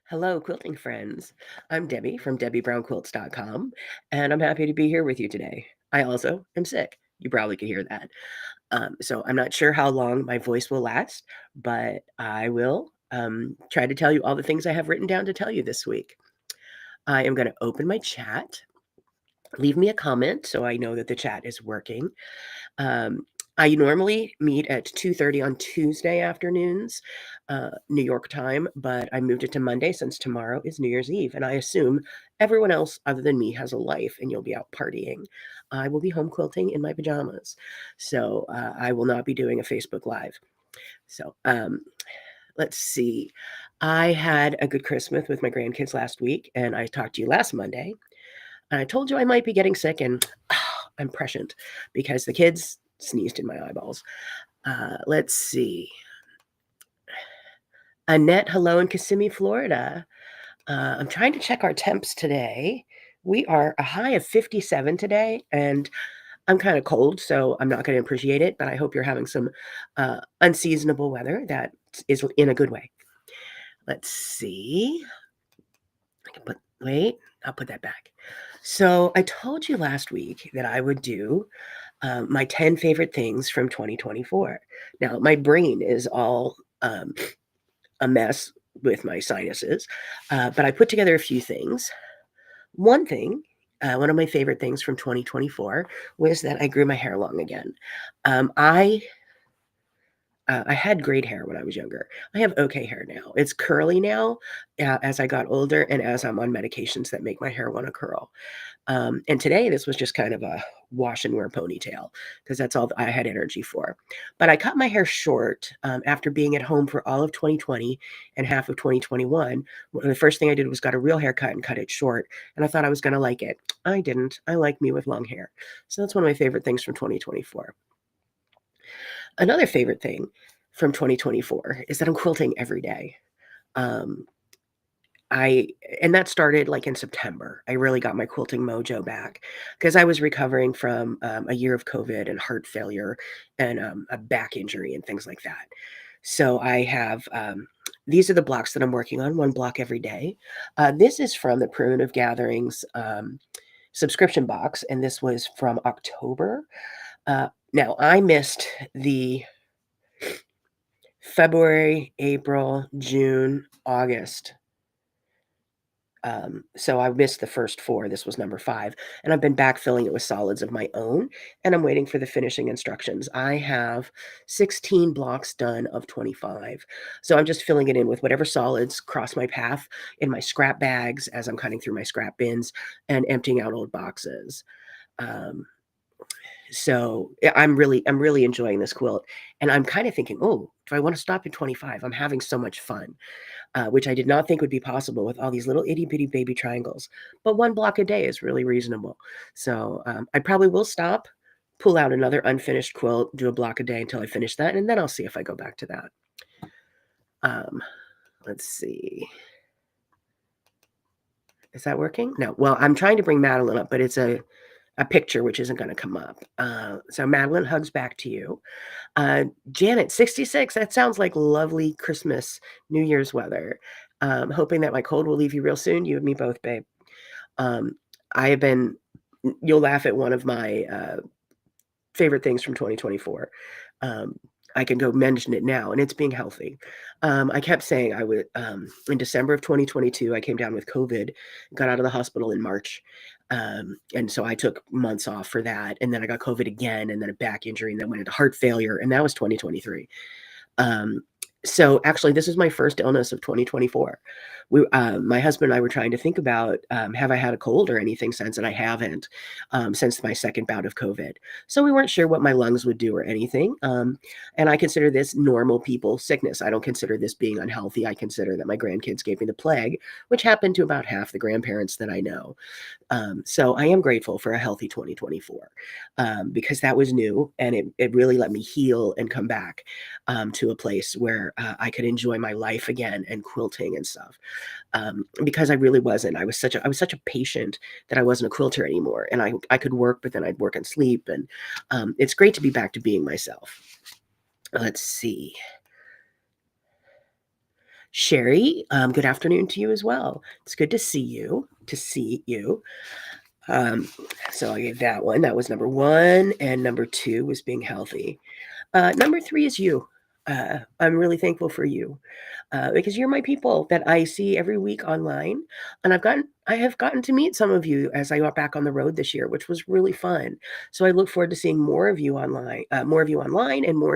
Hello, quilting friends. I'm Debbie from DebbyBrownQuilts.com, and I'm happy to be here with you today. I also am sick. You probably could hear that. So I'm not sure how long my voice will last, but I will try to tell you all the things I have written down to tell you this week. I am going to open my chat. Leave me a comment so I know that the chat is working. Um, I normally meet at 2:30 on Tuesday afternoons, New York time, but I moved it to Monday since tomorrow is New Year's Eve, and I assume everyone else other than me has a life and you'll be out partying. I will be home quilting in my pajamas, so I will not be doing a Facebook Live. So let's see. I had a good Christmas with my grandkids last week, and I talked to you last Monday. And I told you I might be getting sick, and I'm prescient because the kids sneezed in my eyeballs. Let's see. Annette, hello in Kissimmee, Florida. I'm trying to check our temps today. We are a high of 57 today, and I'm kind of cold, so I'm not going to appreciate it, but I hope you're having some unseasonable weather that is in a good way. Let's see. I'll put that back. So I told you last week that I would do my 10 favorite things from 2024. Now, my brain is all a mess with my sinuses, but I put together a few things. One thing, one of my favorite things from 2024 was that I grew my hair long again. Um, I I had great hair when I was younger. I have okay hair now. It's curly now as I got older and as I'm on medications that make my hair want to curl. And today, this was just kind of a wash and wear ponytail because that's all I had energy for. But I cut my hair short after being at home for all of 2020 and half of 2021. The first thing I did was got a real haircut and cut it short. And I thought I was going to like it. I didn't. I like me with long hair. So that's one of my favorite things from 2024. Another favorite thing from 2024 is that I'm quilting every day. Um, I and that started, like, in September. I really got my quilting mojo back because I was recovering from, a year of COVID and heart failure and, a back injury and things like that. So I have, these are the blocks that I'm working on, 1 block every day. This is from the Primitive Gatherings, subscription box, and this was from October. Now I missed the February, April, June, August. So I missed the first 4. This was number 5, and I've been backfilling it with solids of my own, and I'm waiting for the finishing instructions. I have 16 blocks done of 25. So I'm just filling it in with whatever solids cross my path in my scrap bags as I'm cutting through my scrap bins and emptying out old boxes. Um, so I'm really enjoying this quilt, and I'm kind of thinking, oh, do I want to stop at 25? I'm having so much fun, which I did not think would be possible with all these little itty bitty baby triangles. But 1 block a day is really reasonable. So I probably will stop, pull out another unfinished quilt, do a block a day until I finish that, and then I'll see if I go back to that. Um, let's see. Is that working? No. Well, I'm trying to bring Madeline up, but it's a picture which isn't going to come up. So Madeline, hugs back to you. Janet, 66. That sounds like lovely Christmas, New Year's weather. Hoping that my cold will leave you real soon. You and me both, babe. Um, I have been, you'll laugh at one of my favorite things from 2024. Um, I can go mention it now, and it's being healthy. I kept saying I would, in December of 2022, I came down with COVID, got out of the hospital in March. And so I took months off for that. And then I got COVID again, and then a back injury, and then went into heart failure. And that was 2023. So actually, this is my first illness of 2024. My husband and I were trying to think about, have I had a cold or anything since, and I haven't since my second bout of COVID. So we weren't sure what my lungs would do or anything. And I consider this normal people sickness. I don't consider this being unhealthy. I consider that my grandkids gave me the plague, which happened to about half the grandparents that I know. So I am grateful for a healthy 2024 because that was new, and it really let me heal and come back to a place where I could enjoy my life again and quilting and stuff. Because I really wasn't. I was such a patient that I wasn't a quilter anymore, and I could work, but then I'd work and sleep, and it's great to be back to being myself. Let's see. Sherry, good afternoon to you as well. It's good to see you. Um, so I gave that one. That was number one, and number two was being healthy. Number three is you. I'm really thankful for you because you're my people that I see every week online, and I have gotten to meet some of you as I got back on the road this year, which was really fun. So I look forward to seeing more of you online, and more of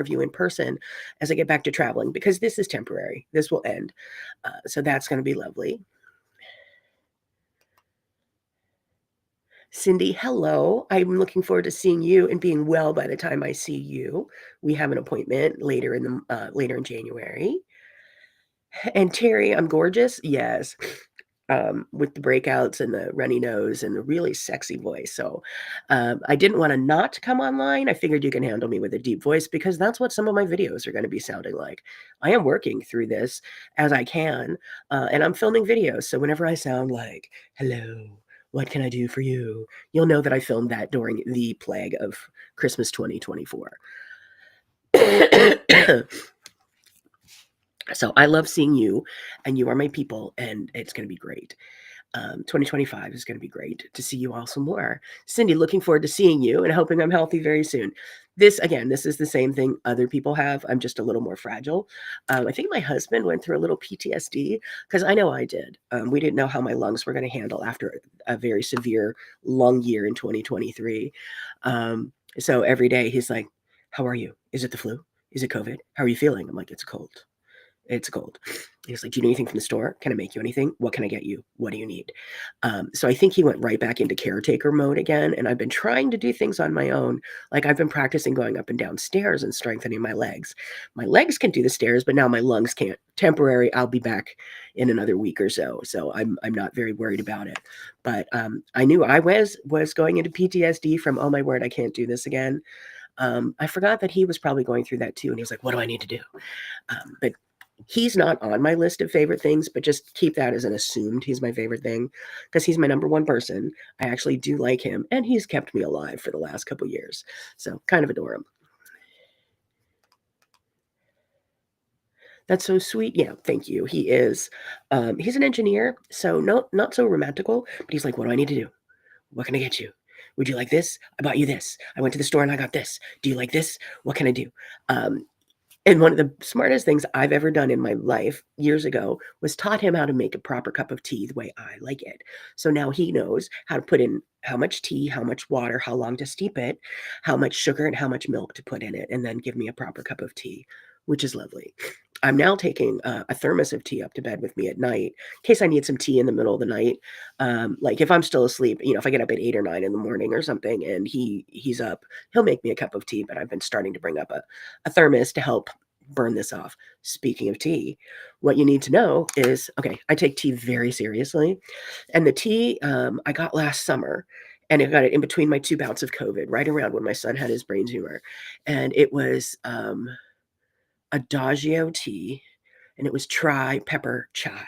you in person as I get back to traveling because this is temporary. This will end, so that's going to be lovely. Cindy, hello. I'm looking forward to seeing you and being well by the time I see you. We have an appointment later in January. And Terry, I'm gorgeous. Yes. With the breakouts and the runny nose and the really sexy voice. So I didn't want to not come online. I figured you can handle me with a deep voice because that's what some of my videos are going to be sounding like. I am working through this as I can, and I'm filming videos. So whenever I sound like, hello, what can I do for you? You'll know that I filmed that during the plague of Christmas 2024. So I love seeing you, and you are my people, and it's going to be great. 2025 is going to be great to see you all some more. Cindy, looking forward to seeing you and hoping I'm healthy very soon. This is the same thing other people have. I'm just a little more fragile. I think my husband went through a little PTSD because I know I did. We didn't know how my lungs were going to handle after a very severe lung year in 2023. So every day he's like, how are you? Is it the flu? Is it COVID? How are you feeling? I'm like, it's a cold. It's gold. He's like, do you need anything from the store? Can I make you anything? What can I get you? What do you need? So I think he went right back into caretaker mode again. And I've been trying to do things on my own. Like I've been practicing going up and down stairs and strengthening my legs. My legs can do the stairs, but now my lungs can't. Temporary. I'll be back in another week or so. So I'm not very worried about it. But I knew I was going into PTSD from, oh my word, I can't do this again. I forgot that he was probably going through that too. And he was like, what do I need to do? But he's not on my list of favorite things, but just keep that as an assumed he's my favorite thing because he's my number one person. I actually do like him, and he's kept me alive for the last couple years. So kind of adore him. That's so sweet. Yeah, thank you. He is. He's an engineer, so not so romantical, but he's like, what do I need to do? What can I get you? Would you like this? I bought you this. I went to the store and I got this. Do you like this? What can I do? Um, And one of the smartest things I've ever done in my life years ago was taught him how to make a proper cup of tea the way I like it. So now he knows how to put in how much tea, how much water, how long to steep it, how much sugar, and how much milk to put in it, and then give me a proper cup of tea, which is lovely. I'm now taking a thermos of tea up to bed with me at night in case I need some tea in the middle of the night. Like if I'm still asleep, if I get up at 8 or 9 in the morning or something, and he's up, he'll make me a cup of tea. But I've been starting to bring up a thermos to help burn this off. Speaking of tea, what you need to know is, okay, I take tea very seriously, and the tea I got last summer. And I got it in between my two bouts of COVID, right around when my son had his brain tumor. And it was Adagio tea, and it was Tri Pepper Chai,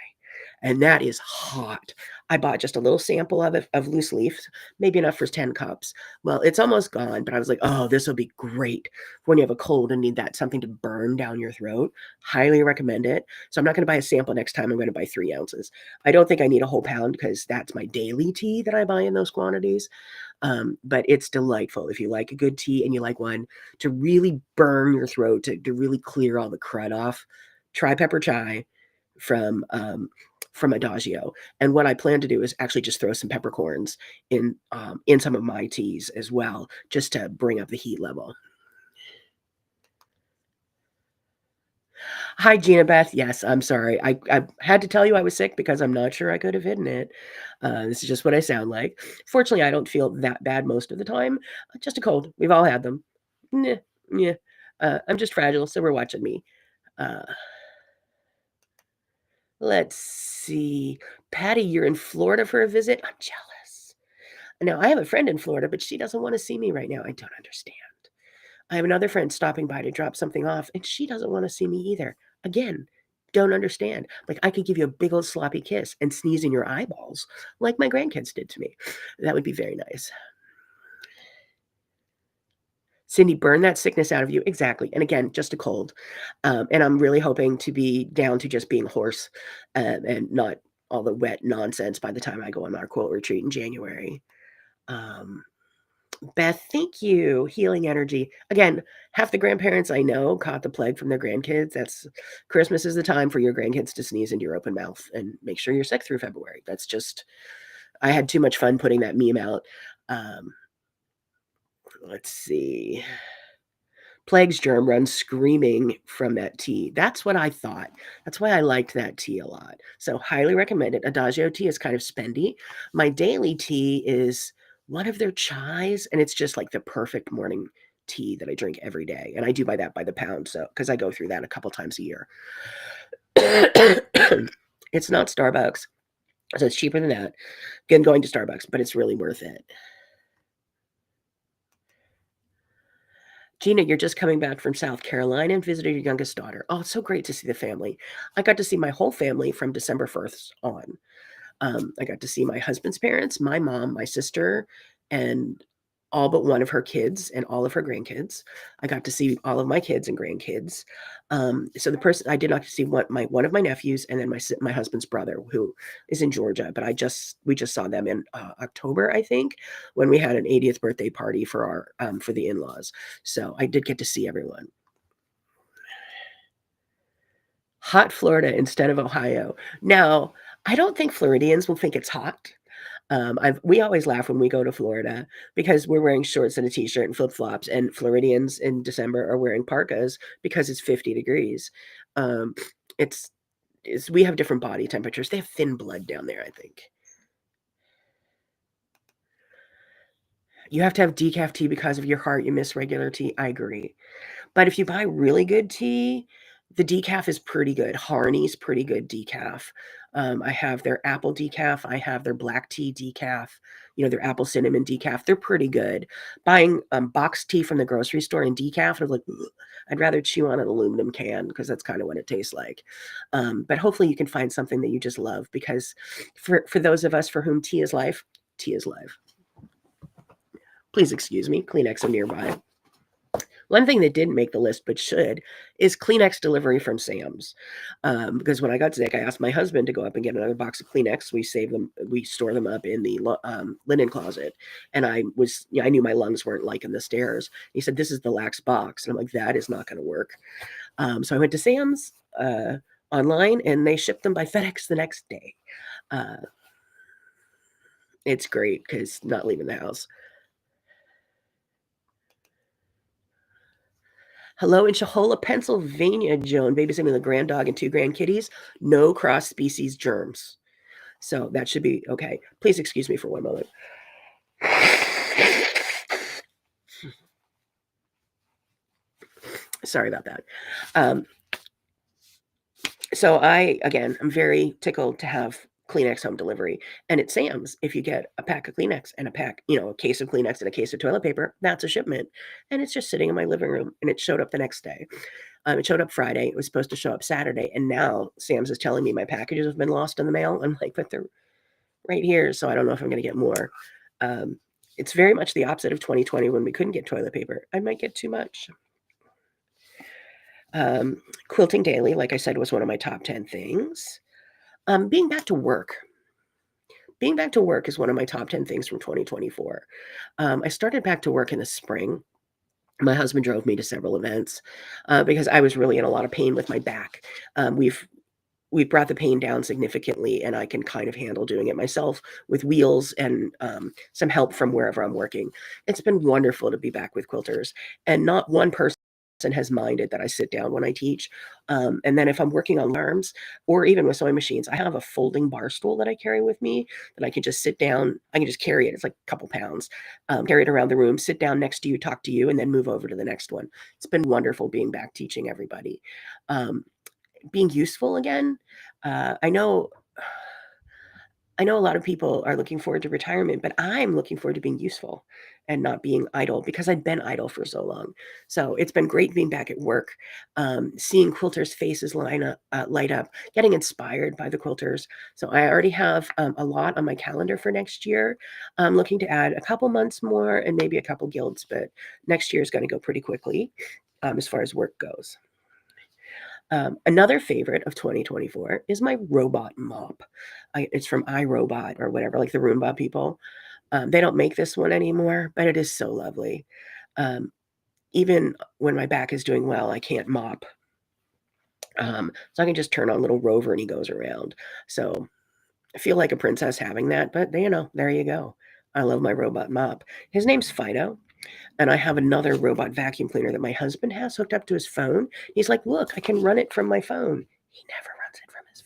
and that is hot. I bought just a little sample of it, of loose leaves, maybe enough for 10 cups. Well, it's almost gone, but I was like, oh, this will be great when you have a cold and need that something to burn down your throat. Highly recommend it. So I'm not going to buy a sample next time. I'm going to buy 3 ounces. I don't think I need a whole pound because that's my daily tea that I buy in those quantities. But it's delightful if you like a good tea and you like one to really burn your throat, to really clear all the crud off. Try pepper chai from Adagio. And what I plan to do is actually just throw some peppercorns in some of my teas as well, just to bring up the heat level. Hi, Gina Beth. Yes, I'm sorry. I had to tell you I was sick because I'm not sure I could have hidden it. This is just what I sound like. Fortunately, I don't feel that bad most of the time. Just a cold. We've all had them. Nah, yeah. I'm just fragile, so we're watching me. Uh, let's see. Patty, you're in Florida for a visit? I'm jealous. Now, I have a friend in Florida, but she doesn't want to see me right now. I don't understand. I have another friend stopping by to drop something off, and she doesn't want to see me either. Again, don't understand. Like, I could give you a big old sloppy kiss and sneeze in your eyeballs like my grandkids did to me. That would be very nice. Cindy, burn that sickness out of you. Exactly. And again, just a cold. And I'm really hoping to be down to just being hoarse and not all the wet nonsense by the time I go on our quilt retreat in January. Um, Beth, thank you. Healing energy. Again, half the grandparents I know caught the plague from their grandkids. That's Christmas is the time for your grandkids to sneeze into your open mouth and make sure you're sick through February. That's just, I had too much fun putting that meme out. Um, let's see. Plague's germ runs screaming from that tea. That's what I thought. That's why I liked that tea a lot. So highly recommend it. Adagio tea is kind of spendy. My daily tea is one of their chais, and it's just like the perfect morning tea that I drink every day. And I do buy that by the pound, so because I go through that a couple times a year. It's not Starbucks, so it's cheaper than that. Again, going to Starbucks, but it's really worth it. Gina, you're just coming back from South Carolina and visited your youngest daughter. Oh, it's so great to see the family. I got to see my whole family from December 1st on. I got to see my husband's parents, my mom, my sister, and all but one of her kids and all of her grandkids. I got to see all of my kids and grandkids. So the person I did not get to see one of my nephews and then my husband's brother who is in Georgia, but we just saw them in October, I think, when we had an 80th birthday party for our for the in-laws. So I did get to see everyone. Hot Florida instead of Ohio. Now, I don't think Floridians will think it's hot. We always laugh when we go to Florida because we're wearing shorts and a t-shirt and flip-flops, and Floridians in December are wearing parkas because it's 50 degrees. Um, it's, we have different body temperatures. They have thin blood down there, I think. You have to have decaf tea because of your heart. You miss regular tea. I agree. But if you buy really good tea, the decaf is pretty good. Harney's pretty good decaf. I have their apple decaf. I have their black tea decaf. You know, their apple cinnamon decaf. They're pretty good. Buying boxed tea from the grocery store in decaf, I'm like, ugh, I'd rather chew on an aluminum can because that's kind of what it tastes like. But hopefully you can find something that you just love because for those of us for whom tea is life, tea is life. Please excuse me. Kleenex are nearby. One thing that didn't make the list but should is Kleenex delivery from Sam's. Because when I got sick, I asked my husband to go up and get another box of Kleenex. We store them up in the linen closet. And I knew my lungs weren't liking the stairs. He said, "This is the lax box." And I'm like, that is not going to work. So I went to Sam's online and they shipped them by FedEx the next day. Uh, it's great because not leaving the house. Hello in Shahola, Pennsylvania, Joan. Babysitting the grand dog and 2 grandkitties. No cross species germs. So that should be okay. Please excuse me for one moment. Sorry about that. So I'm very tickled to have Kleenex home delivery. And at Sam's, if you get a pack of Kleenex and a case of Kleenex and a case of toilet paper, that's a shipment. And it's just sitting in my living room and it showed up the next day. It showed up Friday. It was supposed to show up Saturday. And now Sam's is telling me my packages have been lost in the mail. I'm like, but they're right here. So I don't know if I'm going to get more. It's very much the opposite of 2020 when we couldn't get toilet paper. I might get too much. Quilting daily, like I said, was one of my top 10 things. Being back to work. Being back to work is one of my top 10 things from 2024. I started back to work in the spring. My husband drove me to several events because I was really in a lot of pain with my back. We've brought the pain down significantly, and I can kind of handle doing it myself with wheels and some help from wherever I'm working. It's been wonderful to be back with quilters, and not one person has minded that I sit down when I teach. And then if I'm working on arms or even with sewing machines, I have a folding bar stool that I carry with me that I can just sit down. I can just carry it. It's like a couple pounds. Carry it around the room, sit down next to you, talk to you, and then move over to the next one. It's been wonderful being back teaching everybody. Being useful again. I know I know a lot of people are looking forward to retirement, but I'm looking forward to being useful and not being idle because I've been idle for so long. So it's been great being back at work, seeing quilters' faces light up, getting inspired by the quilters. So I already have a lot on my calendar for next year. I'm looking to add a couple months more and maybe a couple guilds, but next year is going to go pretty quickly as far as work goes. Another favorite of 2024 is my robot mop. It's from iRobot or whatever, like the Roomba people. They don't make this one anymore, but it is so lovely. Um, even when my back is doing well, I can't mop. So I can just turn on little Rover and he goes around. So I feel like a princess having that, but there you go. I love my robot mop. His name's Fido, and I have another robot vacuum cleaner that my husband has hooked up to his phone. He's like, look, I can run it from my phone. He never runs it from his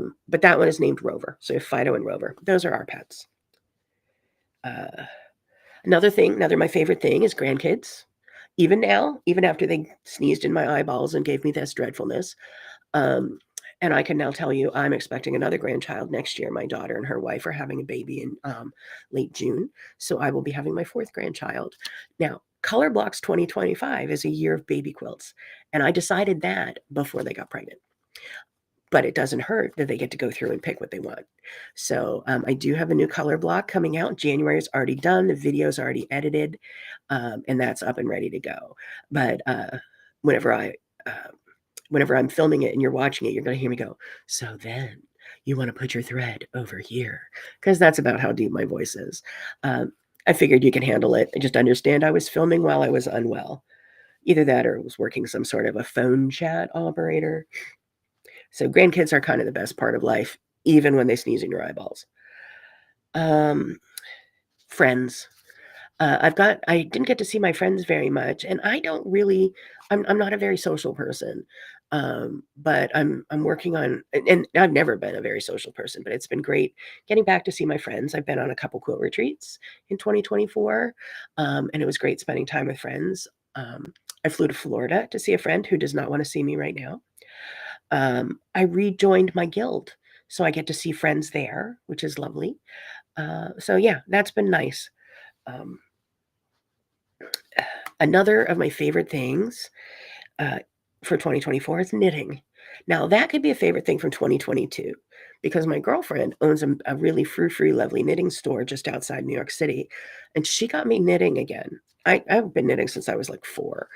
phone. But that one is named Rover. So Fido and Rover, those are our pets. Another my favorite thing is grandkids. Even now, even after they sneezed in my eyeballs and gave me this dreadfulness, um, and I can now tell you I'm expecting another grandchild next year. My daughter and her wife are having a baby in late June. So I will be having my fourth grandchild. Now, Color Blocks 2025 is a year of baby quilts. And I decided that before they got pregnant. But it doesn't hurt that they get to go through and pick what they want. So I do have a new color block coming out. January is already done. The video is already edited. And that's up and ready to go. But whenever I whenever I'm filming it and you're watching it, you're going to hear me go, so then you want to put your thread over here. Because that's about how deep my voice is. I figured you could handle it. I just understand I was filming while I was unwell. Either that or I was working some sort of a phone chat operator. So grandkids are kind of the best part of life, even when they sneeze in your eyeballs. Friends. I didn't get to see my friends very much, and I'm not a very social person. But I'm working on, and I've never been a very social person, but it's been great getting back to see my friends. I've been on a couple quilt retreats in 2024, and it was great spending time with friends. I flew to Florida to see a friend who does not want to see me right now. I rejoined my guild, so I get to see friends there, which is lovely. So yeah, that's been nice. Um, Another of my favorite things uh, for 2024 is knitting. Now, that could be a favorite thing from 2022 because my girlfriend owns a really frou-frou, lovely knitting store just outside New York City, and she got me knitting again. I've been knitting since I was like 4,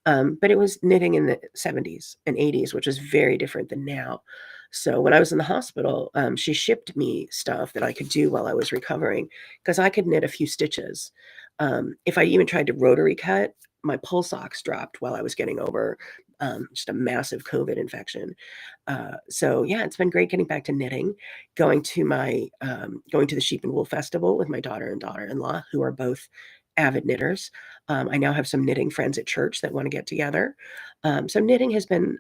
but it was knitting in the 70s and 80s, which is very different than now. So when I was in the hospital, she shipped me stuff that I could do while I was recovering because I could knit a few stitches. If I even tried to rotary cut, my pulse ox dropped while I was getting over just a massive COVID infection. So yeah, it's been great getting back to knitting, going to the Sheep and Wool Festival with my daughter and daughter-in-law, who are both avid knitters. I now have some knitting friends at church that want to get together. So knitting has been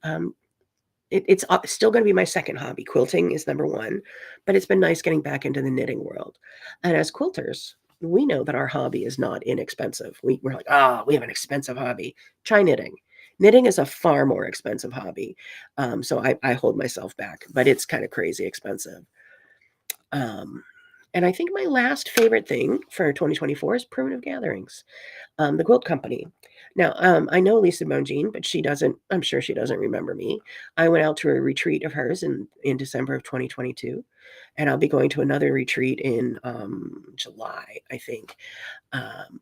it's still going to be my second hobby. Quilting is number one, but it's been nice getting back into the knitting world. And as quilters, we know that our hobby is not inexpensive. We're like, we have an expensive hobby. Try knitting. Knitting is a far more expensive hobby. So I hold myself back, but it's kind of crazy expensive. Um, and I think my last favorite thing for 2024 is primitive gatherings, the quilt company. Now, I know Lisa Mongine, but I'm sure she doesn't remember me. I went out to a retreat of hers in December of 2022, and I'll be going to another retreat in July, I think, um,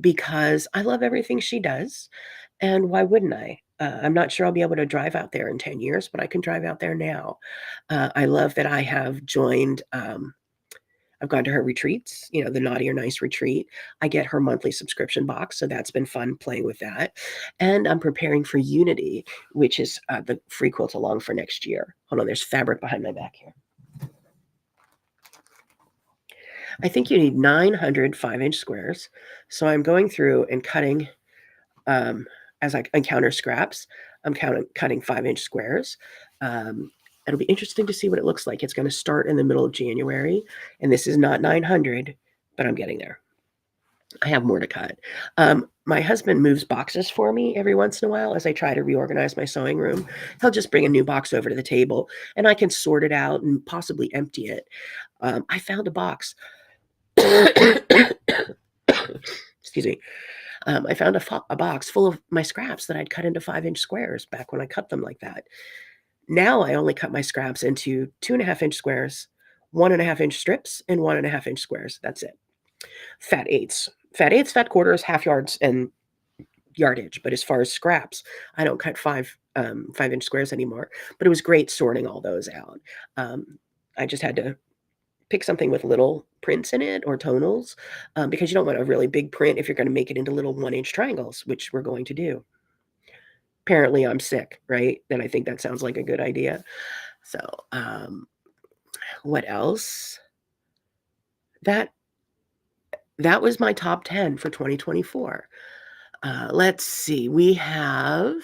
because I love everything she does. And why wouldn't I? I'm not sure I'll be able to drive out there in 10 years, but I can drive out there now. I love that I have joined. I've gone to her retreats, the Naughty or Nice retreat. I get her monthly subscription box, so that's been fun playing with that. And I'm preparing for Unity, which is the free quilt along for next year. Hold on, there's fabric behind my back here. I think you need 900 5-inch squares. So I'm going through and cutting as I encounter scraps. I'm cutting 5-inch squares. It'll be interesting to see what it looks like. It's going to start in the middle of January, and this is not 900, but I'm getting there. I have more to cut. My husband moves boxes for me every once in a while as I try to reorganize my sewing room. He'll just bring a new box over to the table and I can sort it out and possibly empty it. I found a box. Excuse me. I found a box full of my scraps that I'd cut into 5-inch squares back when I cut them like that. Now I only cut my scraps into 2.5-inch squares, 1.5-inch strips, and 1.5-inch squares. That's it. Fat eighths, fat quarters, half yards, and yardage. But as far as scraps, I don't cut 5-inch squares anymore. But it was great sorting all those out. I just had to pick something with little prints in it or tonals because you don't want a really big print if you're going to make it into little 1-inch triangles, which we're going to do. Apparently, I'm sick, right? Then I think that sounds like a good idea. So, what else? That was my top 10 for 2024. Let's see. We have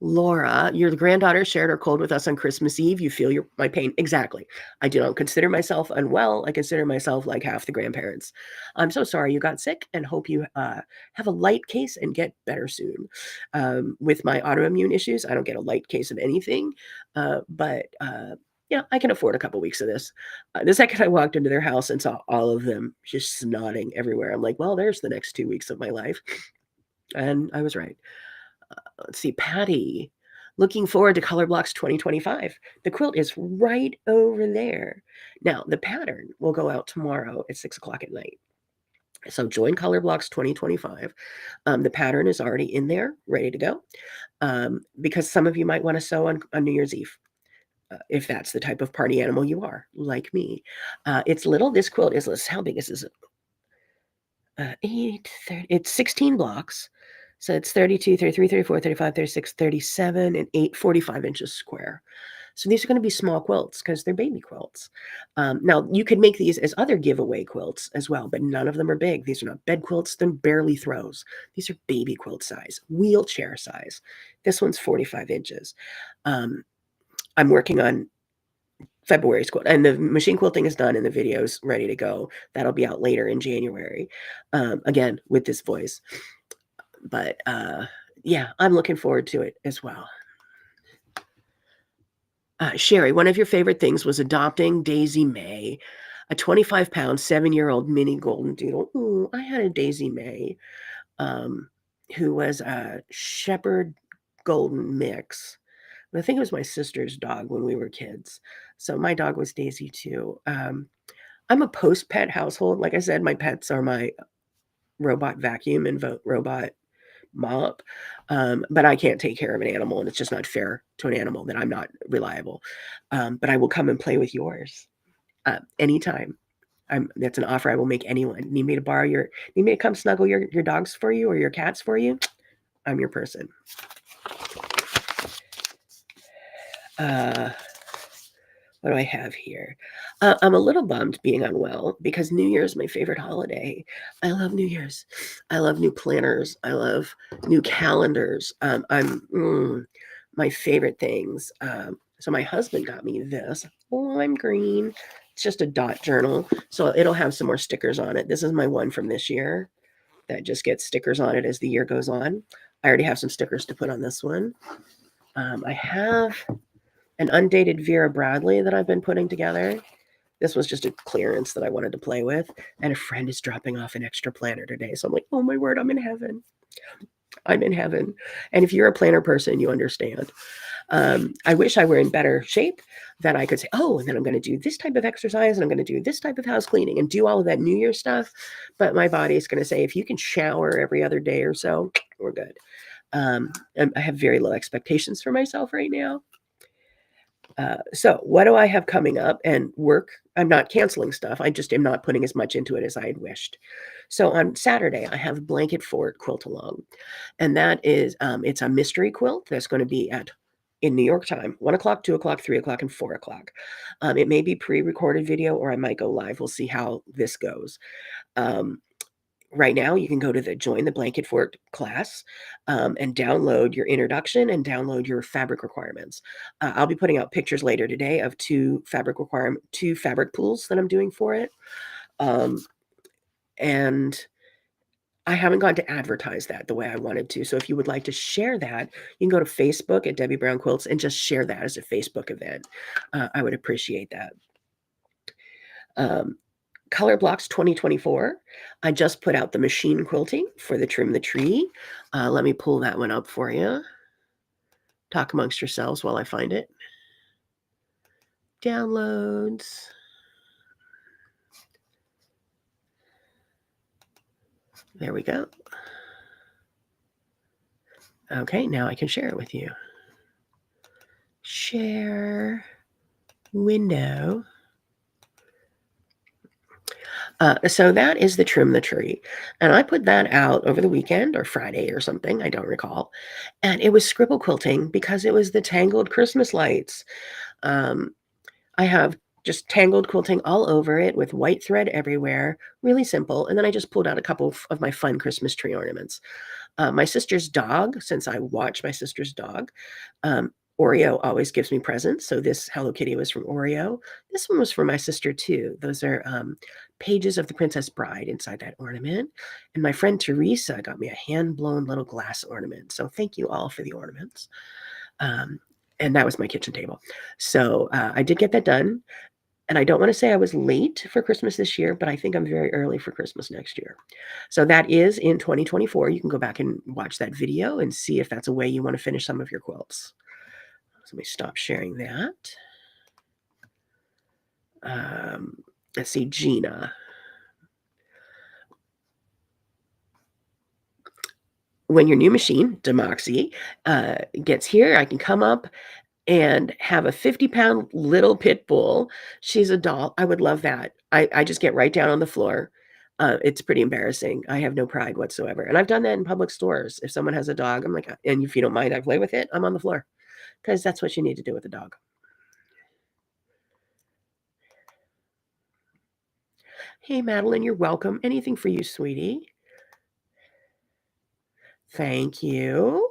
Laura, your granddaughter shared her cold with us on Christmas Eve. You feel my pain. Exactly. I do not consider myself unwell. I consider myself like half the grandparents. I'm so sorry you got sick and hope you have a light case and get better soon. With my autoimmune issues, I don't get a light case of anything, but yeah, I can afford a couple weeks of this. The second I walked into their house and saw all of them just snotting everywhere, I'm like, well, there's the next 2 weeks of my life. And I was right. Let's see, Patty, looking forward to Color Blocks 2025. The quilt is right over there. Now, the pattern will go out tomorrow at 6 o'clock at night. So join Color Blocks 2025. The pattern is already in there, ready to go, because some of you might want to sew on New Year's Eve. If that's the type of party animal you are, like me. It's little. This quilt is, how big is this? it's 16 blocks. So it's 32, 33, 34, 35, 36, 37, and 45 inches square. So these are going to be small quilts because they're baby quilts. Now, you could make these as other giveaway quilts as well, but none of them are big. These are not bed quilts. They're barely throws. These are baby quilt size, wheelchair size. This one's 45 inches. I'm working on February's quilt, and the machine quilting is done and the video's ready to go. That'll be out later in January, again, with this voice. But yeah, I'm looking forward to it as well. Sherry, one of your favorite things was adopting Daisy May, a 25-pound, 7-year-old mini golden doodle. Ooh, I had a Daisy May, who was a shepherd golden mix. I think it was my sister's dog when we were kids. So my dog was Daisy too. I'm a post-pet household. Like I said, my pets are my robot vacuum and robot mop. But I can't take care of an animal, and it's just not fair to an animal that I'm not reliable. But I will come and play with yours anytime. That's an offer I will make anyone. Need me to come snuggle your dogs for you or your cats for you? I'm your person. What do I have here? I'm a little bummed being unwell because New Year's is my favorite holiday. I love New Year's. I love new planners. I love new calendars. My favorite things. So my husband got me this lime green. It's just a dot journal. So it'll have some more stickers on it. This is my one from this year that just gets stickers on it as the year goes on. I already have some stickers to put on this one. I have an undated Vera Bradley that I've been putting together. This was just a clearance that I wanted to play with. And a friend is dropping off an extra planner today. So I'm like, oh my word, I'm in heaven. I'm in heaven. And if you're a planner person, you understand. I wish I were in better shape that I could say, oh, and then I'm going to do this type of exercise and I'm going to do this type of house cleaning and do all of that New Year stuff. But my body is going to say, if you can shower every other day or so, we're good. And I have very low expectations for myself right now. So what do I have coming up? And work, I'm not canceling stuff. I just am not putting as much into it as I had wished. So on Saturday, I have Blanket Fort Quilt Along. And that is, it's a mystery quilt that's going to be in New York time, 1 o'clock, 2 o'clock, 3 o'clock, and 4 o'clock. It may be pre-recorded video or I might go live. We'll see how this goes. Right now, you can go to the Join the Blanket Fort class and download your introduction and download your fabric requirements. I'll be putting out pictures later today of two fabric pools that I'm doing for it. And I haven't gone to advertise that the way I wanted to. So if you would like to share that, you can go to Facebook at Debbie Brown Quilts and just share that as a Facebook event. I would appreciate that. Color Blocks 2024. I just put out the machine quilting for the Trim the Tree. Let me pull that one up for you. Talk amongst yourselves while I find it. Downloads. There we go. Okay, now I can share it with you. Share window. So that is the Trim the Tree. And I put that out over the weekend or Friday or something, I don't recall. And it was scribble quilting because it was the tangled Christmas lights. I have just tangled quilting all over it with white thread everywhere, really simple. And then I just pulled out a couple of my fun Christmas tree ornaments. My sister's dog, since I watch my sister's dog, Oreo always gives me presents. So this Hello Kitty was from Oreo. This one was for my sister too. Those are pages of the Princess Bride inside that ornament. And my friend Teresa got me a hand-blown little glass ornament. So thank you all for the ornaments. And that was my kitchen table. So I did get that done. And I don't want to say I was late for Christmas this year, but I think I'm very early for Christmas next year. So that is in 2024. You can go back and watch that video and see if that's a way you want to finish some of your quilts. So let me stop sharing that. Let's see, Gina. When your new machine, Demoxy, gets here, I can come up and have a 50-pound little pit bull. She's a doll. I would love that. I just get right down on the floor. It's pretty embarrassing. I have no pride whatsoever. And I've done that in public stores. If someone has a dog, I'm like, and if you don't mind, I play with it. I'm on the floor because that's what you need to do with a dog. Hey, Madeline, you're welcome. Anything for you, sweetie? Thank you.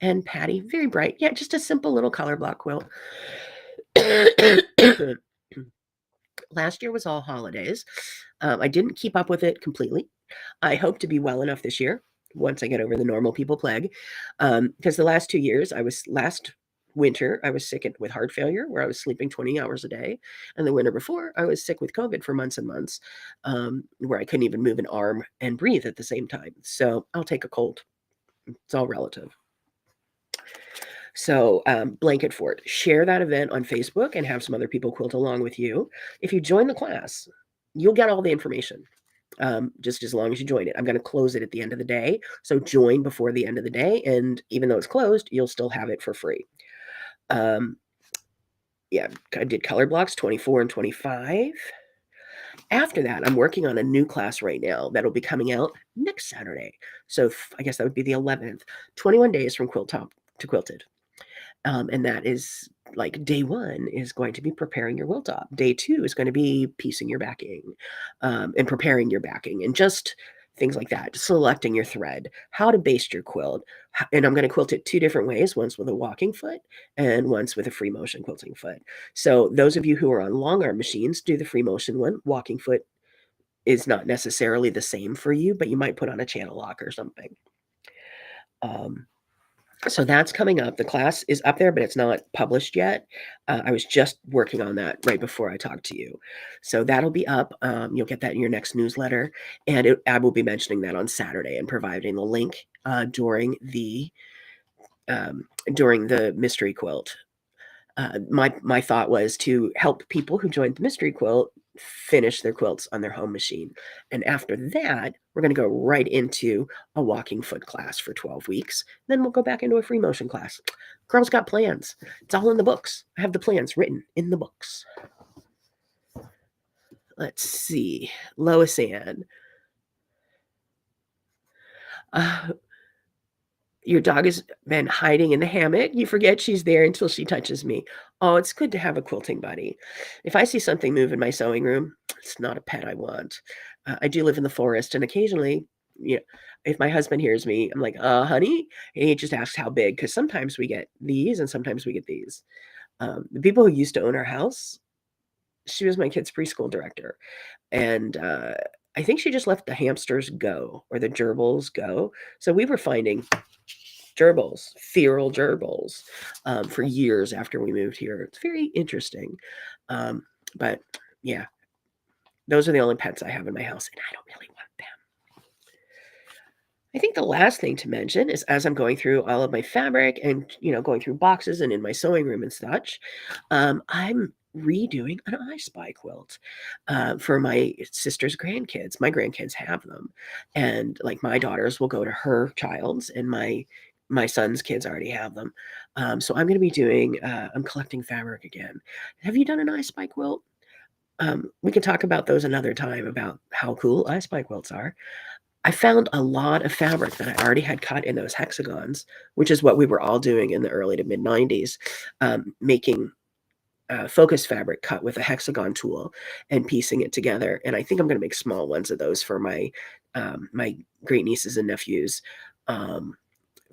And Patty, very bright. Yeah, just a simple little color block quilt. Last year was all holidays. I didn't keep up with it completely. I hope to be well enough this year once I get over the normal people plague. Because the last 2 years, last winter, I was sick with heart failure where I was sleeping 20 hours a day. And the winter before, I was sick with COVID for months and months, where I couldn't even move an arm and breathe at the same time. So I'll take a cold. It's all relative. So, Blanket Fort, share that event on Facebook and have some other people quilt along with you. If you join the class, you'll get all the information, just as long as you join it. I'm going to close it at the end of the day. So join before the end of the day. And even though it's closed, you'll still have it for free. Yeah, I did color blocks 24 and 25. After that, I'm working on a new class right now that'll be coming out next Saturday. So I guess that would be the 11th, 21 days from quilt top to quilted. And that is like day 1 is going to be preparing your quilt top. Day 2 is going to be piecing your backing, and preparing your backing and just things like that. Selecting your thread, how to baste your quilt. And I'm going to quilt it 2 different ways, once with a walking foot and once with a free motion quilting foot. So those of you who are on long arm machines, do the free motion one. Walking foot is not necessarily the same for you, but you might put on a channel lock or something. So that's coming up. The class is up there, but it's not published yet. I was just working on that right before I talked to you. So that'll be up. You'll get that in your next newsletter. And I will be mentioning that on Saturday and providing the link during the mystery quilt. My thought was to help people who joined the mystery quilt finish their quilts on their home machine. And after that, we're going to go right into a walking foot class for 12 weeks. Then we'll go back into a free motion class. Girls got plans. It's all in the books. I have the plans written in the books. Let's see. Lois Ann. Your dog has been hiding in the hammock. You forget she's there until she touches me. Oh, it's good to have a quilting buddy. If I see something move in my sewing room, it's not a pet I want. I do live in the forest, and occasionally, if my husband hears me, I'm like, honey, and he just asks how big, because sometimes we get these and sometimes we get these. The people who used to own our house, she was my kid's preschool director, and I think she just let the hamsters go or the gerbils go. So we were finding gerbils, feral gerbils, for years after we moved here. It's very interesting. Um, but yeah, those are the only pets I have in my house, and I don't really want them. I think the last thing to mention is as I'm going through all of my fabric and, going through boxes and in my sewing room and such, I'm redoing an I Spy quilt for my sister's grandkids. My grandkids have them, and like my daughters will go to her child's, and my son's kids already have them. So I'm going to be doing. I'm collecting fabric again. Have you done an I Spy quilt? We can talk about those another time about how cool I Spy quilts are. I found a lot of fabric that I already had cut in those hexagons, which is what we were all doing in the early to mid 90s, making focus fabric cut with a hexagon tool and piecing it together. And I think I'm going to make small ones of those for my great nieces and nephews um,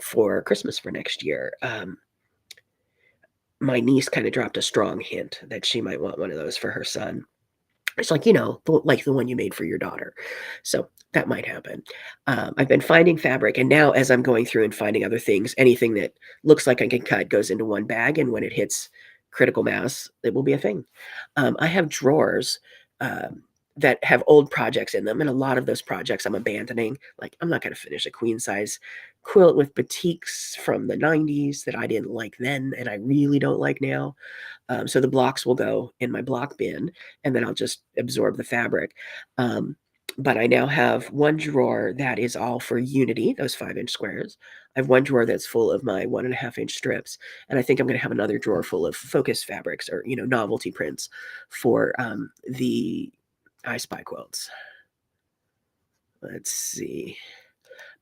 for Christmas for next year. My niece kind of dropped a strong hint that she might want one of those for her son. It's like, like the one you made for your daughter. So that might happen. I've been finding fabric, and now as I'm going through and finding other things, anything that looks like I can cut goes into one bag, and when it hits critical mass, it will be a thing. I have drawers that have old projects in them, and a lot of those projects I'm abandoning. Like, I'm not going to finish a queen size quilt with batiks from the 90s that I didn't like then, and I really don't like now. So the blocks will go in my block bin, and then I'll just absorb the fabric. Um, but I now have one drawer that is all for Unity, those 5-inch squares. I have one drawer that's full of my 1.5-inch strips, and I think I'm going to have another drawer full of focus fabrics or novelty prints for the I Spy quilts. Let's see,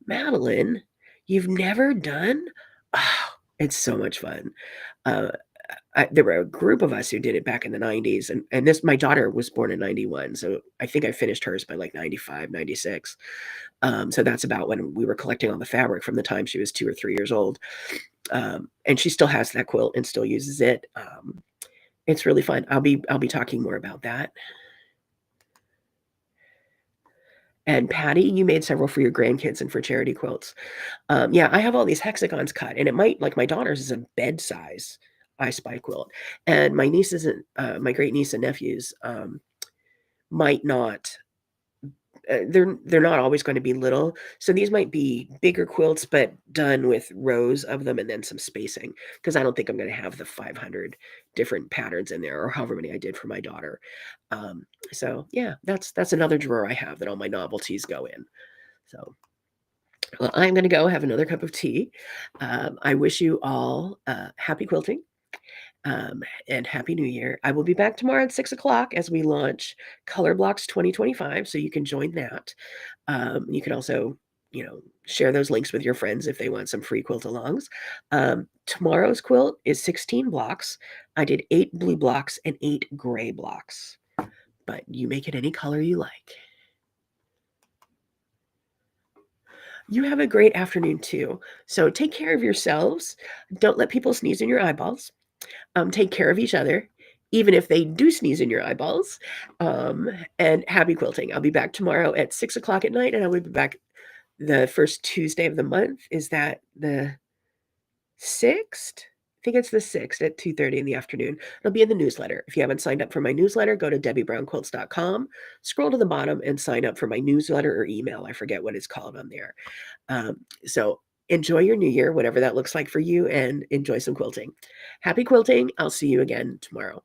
Madeline, you've never done? Oh, it's so much fun. Uh, there were a group of us who did it back in the 90s, and this my daughter was born in 91, so I think I finished hers by like 95, 96. So that's about when we were collecting all the fabric from the time she was 2 or 3 years old. And she still has that quilt and still uses it. It's really fun. I'll be talking more about that. And Patty, you made several for your grandkids and for charity quilts. Yeah, I have all these hexagons cut, and it might like my daughter's is a bed size I Spy quilt, and my nieces and my great niece and nephews might not. They're not always going to be little, so these might be bigger quilts, but done with rows of them and then some spacing. Because I don't think I'm going to have the 500 different patterns in there, or however many I did for my daughter. So yeah, that's another drawer I have that all my novelties go in. So. Well, I'm going to go have another cup of tea. I wish you all happy quilting and happy New Year. I will be back tomorrow at 6 o'clock as we launch Color Blocks 2025, so you can join that. You can also, share those links with your friends if they want some free quilt alongs. Tomorrow's quilt is 16 blocks. I did 8 blue blocks and 8 gray blocks, but you make it any color you like. You have a great afternoon too. So take care of yourselves. Don't let people sneeze in your eyeballs. Take care of each other, even if they do sneeze in your eyeballs. And happy quilting. I'll be back tomorrow at 6 o'clock at night, and I will be back the first Tuesday of the month. Is that the 6th? I think it's the 6th at 2:30 in the afternoon. It'll be in the newsletter. If you haven't signed up for my newsletter, go to debbybrownquilts.com, scroll to the bottom, and sign up for my newsletter or email. I forget what it's called on there. So enjoy your new year, whatever that looks like for you, and enjoy some quilting. Happy quilting. I'll see you again tomorrow.